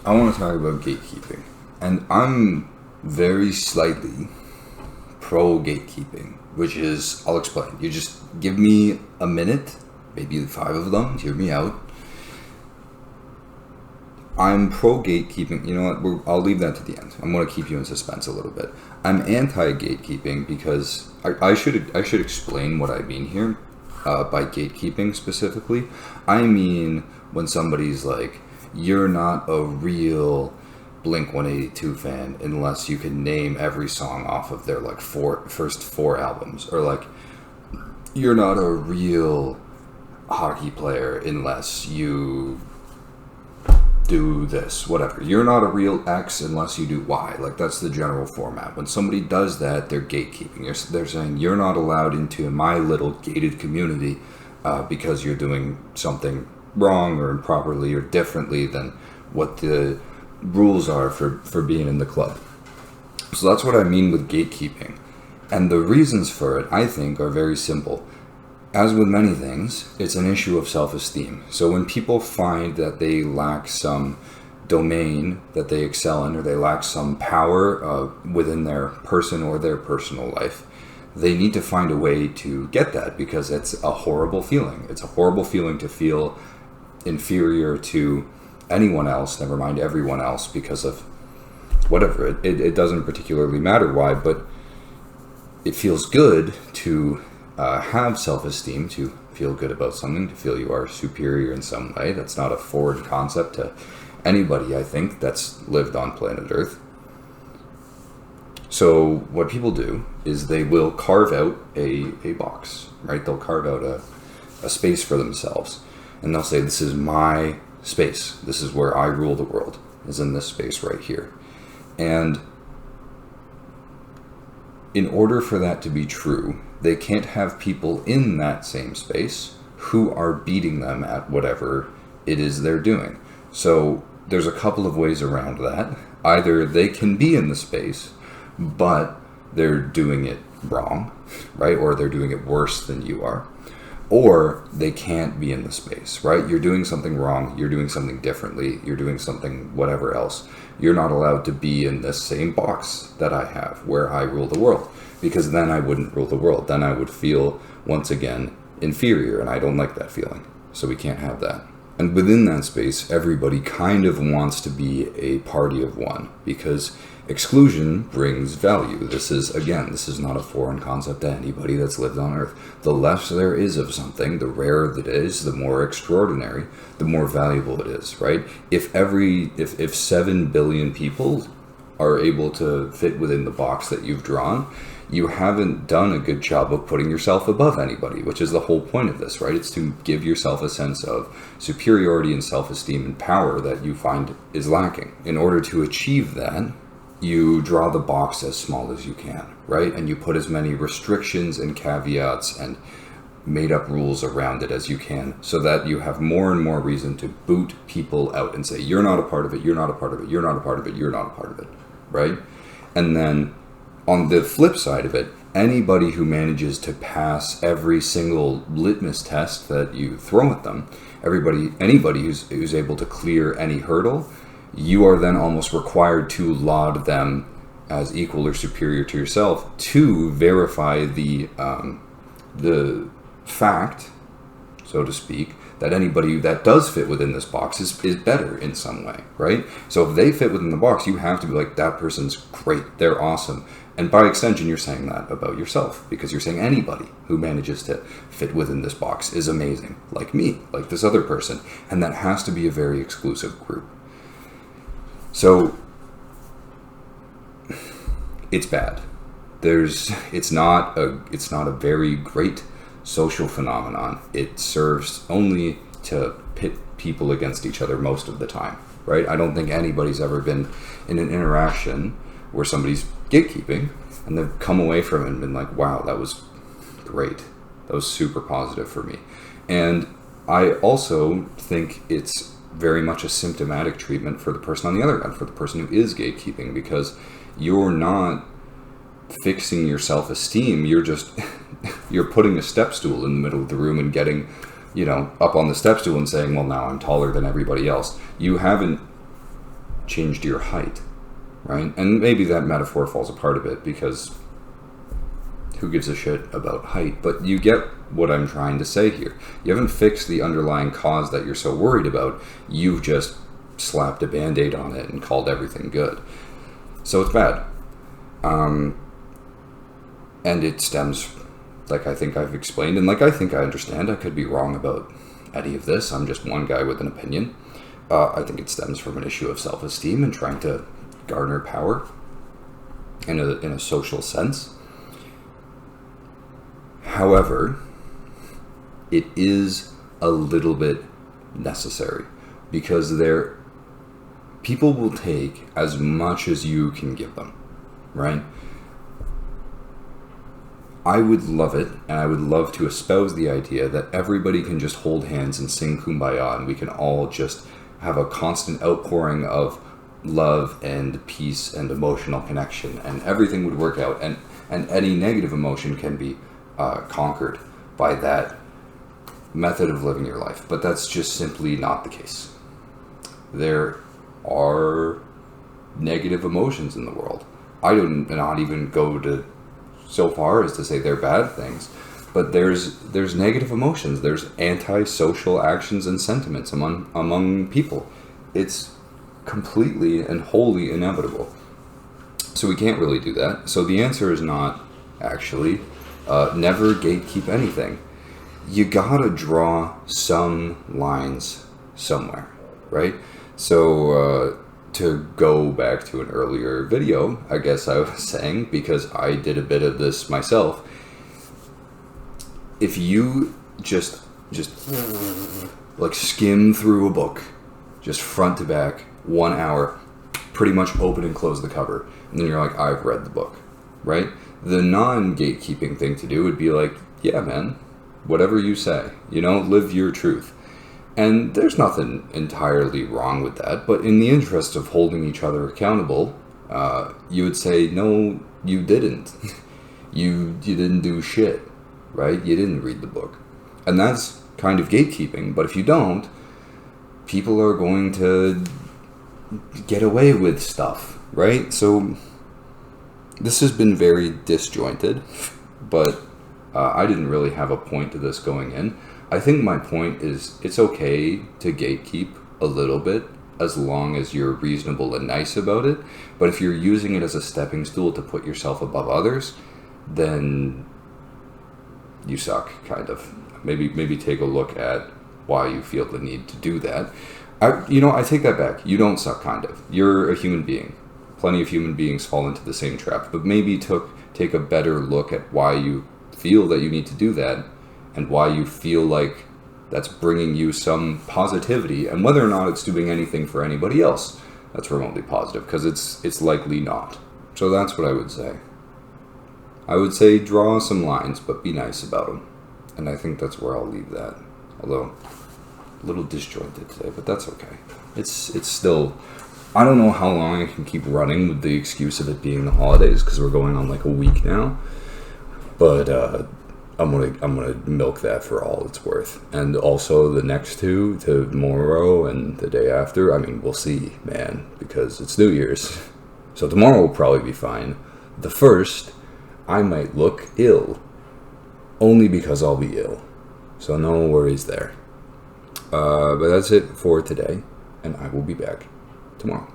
I want to talk about gatekeeping. And I'm very slightly pro gatekeeping, which is, I'll explain. You just give me a minute, maybe 5 of them, hear me out. I'm pro gatekeeping. You know what? I'll leave that to the end. I'm going to keep you in suspense a little bit. I'm anti gatekeeping because I should explain what I mean here by gatekeeping specifically. I mean when somebody's like, you're not a real Blink 182 fan unless you can name every song off of their like first 4 albums, or like you're not a real hockey player unless you do this, whatever. You're not a real X unless you do Y. Like, that's the general format. When somebody does that, they're gatekeeping. They're saying, you're not allowed into my little gated community because you're doing something wrong or improperly or differently than what the rules are for being in the club. So that's what I mean with gatekeeping. And the reasons for it, I think, are very simple. As with many things, it's an issue of self-esteem. So when people find that they lack some domain that they excel in, or they lack some power within their person or their personal life, they need to find a way to get that, because it's a horrible feeling. It's a horrible feeling to feel inferior to anyone else, never mind everyone else, because of whatever. It doesn't particularly matter why, but it feels good to have self-esteem, to feel good about something, to feel you are superior in some way. That's not a foreign concept to anybody, I think, that's lived on planet Earth. So what people do is they will carve out a box, right? They'll carve out a space for themselves, and they'll say, this is my space. This is where I rule the world, is in this space right here. And in order for that to be true, they can't have people in that same space who are beating them at whatever it is they're doing. So there's a couple of ways around that. Either they can be in the space, but they're doing it wrong, right? Or they're doing it worse than you are. Or they can't be in the space, right? You're doing something wrong. You're doing something differently. You're doing something whatever else. You're not allowed to be in this same box that I have where I rule the world, because then I wouldn't rule the world. Then I would feel, once again, inferior, and I don't like that feeling. So we can't have that. And within that space, everybody kind of wants to be a party of one, because exclusion brings value. This is not a foreign concept to anybody that's lived on Earth. The less there is of something, the rarer it is, the more extraordinary, the more valuable it is, right? If 7 billion people are able to fit within the box that you've drawn, you haven't done a good job of putting yourself above anybody, which is the whole point of this, right? It's to give yourself a sense of superiority and self-esteem and power that you find is lacking. In order to achieve that, you draw the box as small as you can, right? And you put as many restrictions and caveats and made up rules around it as you can, so that you have more and more reason to boot people out and say, you're not a part of it, you're not a part of it, you're not a part of it, you're not a part of it, right? And then on the flip side of it, anybody who manages to pass every single litmus test that you throw at them, anybody who's able to clear any hurdle, you are then almost required to laud them as equal or superior to yourself to verify the fact, so to speak, that anybody that does fit within this box is better in some way, right? So if they fit within the box, you have to be like, that person's great, they're awesome. And by extension, you're saying that about yourself, because you're saying anybody who manages to fit within this box is amazing, like me, like this other person. And that has to be a very exclusive group. So it's bad. It's not a very great social phenomenon. It serves only to pit people against each other most of the time, right? I don't think anybody's ever been in an interaction where somebody's gatekeeping and they've come away from it and been like, wow, that was great. That was super positive for me. And I also think it's very much a symptomatic treatment for the person on the other end, for the person who is gatekeeping, because you're not fixing your self-esteem. You're putting a step stool in the middle of the room and getting, up on the step stool and saying, well, now I'm taller than everybody else. You haven't changed your height, right? And maybe that metaphor falls apart a bit because who gives a shit about height? But you get what I'm trying to say here. You haven't fixed the underlying cause that you're so worried about. You've just slapped a band-aid on it and called everything good. So it's bad. And it stems, like I think I've explained, and like I think I understand. I could be wrong about any of this. I'm just one guy with an opinion. I think it stems from an issue of self-esteem and trying to garner power in a social sense. However, it is a little bit necessary because people will take as much as you can give them, right? I would love it, and I would love to espouse the idea that everybody can just hold hands and sing Kumbaya, and we can all just have a constant outpouring of love and peace and emotional connection, and everything would work out, and any negative emotion can be conquered by that method of living your life. But that's just simply not the case. There are negative emotions in the world. I do not even go to so far as to say they're bad things, but there's negative emotions. There's anti-social actions and sentiments among people. It's completely and wholly inevitable. So we can't really do that. So the answer is not actually never gatekeep anything. You gotta draw some lines somewhere, right? So to go back to an earlier video, I guess I was saying, because I did a bit of this myself, if you just like skim through a book, just front to back, 1 hour, pretty much open and close the cover, and then you're like, I've read the book, right? The non-gatekeeping thing to do would be like, yeah, man, whatever you say, live your truth. And there's nothing entirely wrong with that, but in the interest of holding each other accountable, you would say, no, you didn't. you didn't do shit, right? You didn't read the book. And that's kind of gatekeeping, but if you don't, people are going to get away with stuff, right? So this has been very disjointed, but I didn't really have a point to this going in. I think my point is it's okay to gatekeep a little bit as long as you're reasonable and nice about it. But if you're using it as a stepping stool to put yourself above others, then you suck, kind of. Maybe take a look at why you feel the need to do that. I take that back. You don't suck, kind of. You're a human being. Plenty of human beings fall into the same trap. But maybe take a better look at why you feel that you need to do that, and why you feel like that's bringing you some positivity, and whether or not it's doing anything for anybody else that's remotely positive, because it's likely not. So that's what I would say. I would say draw some lines, but be nice about them. And I think that's where I'll leave that. Although, a little disjointed today, but that's okay. It's still... I don't know how long I can keep running with the excuse of it being the holidays, because we're going on like a week now. But, I'm gonna milk that for all it's worth. And also the next two, tomorrow and the day after, I mean, we'll see, man, because it's New Year's. So tomorrow will probably be fine. The first, I might look ill. Only because I'll be ill. So no worries there. But that's it for today, and I will be back tomorrow.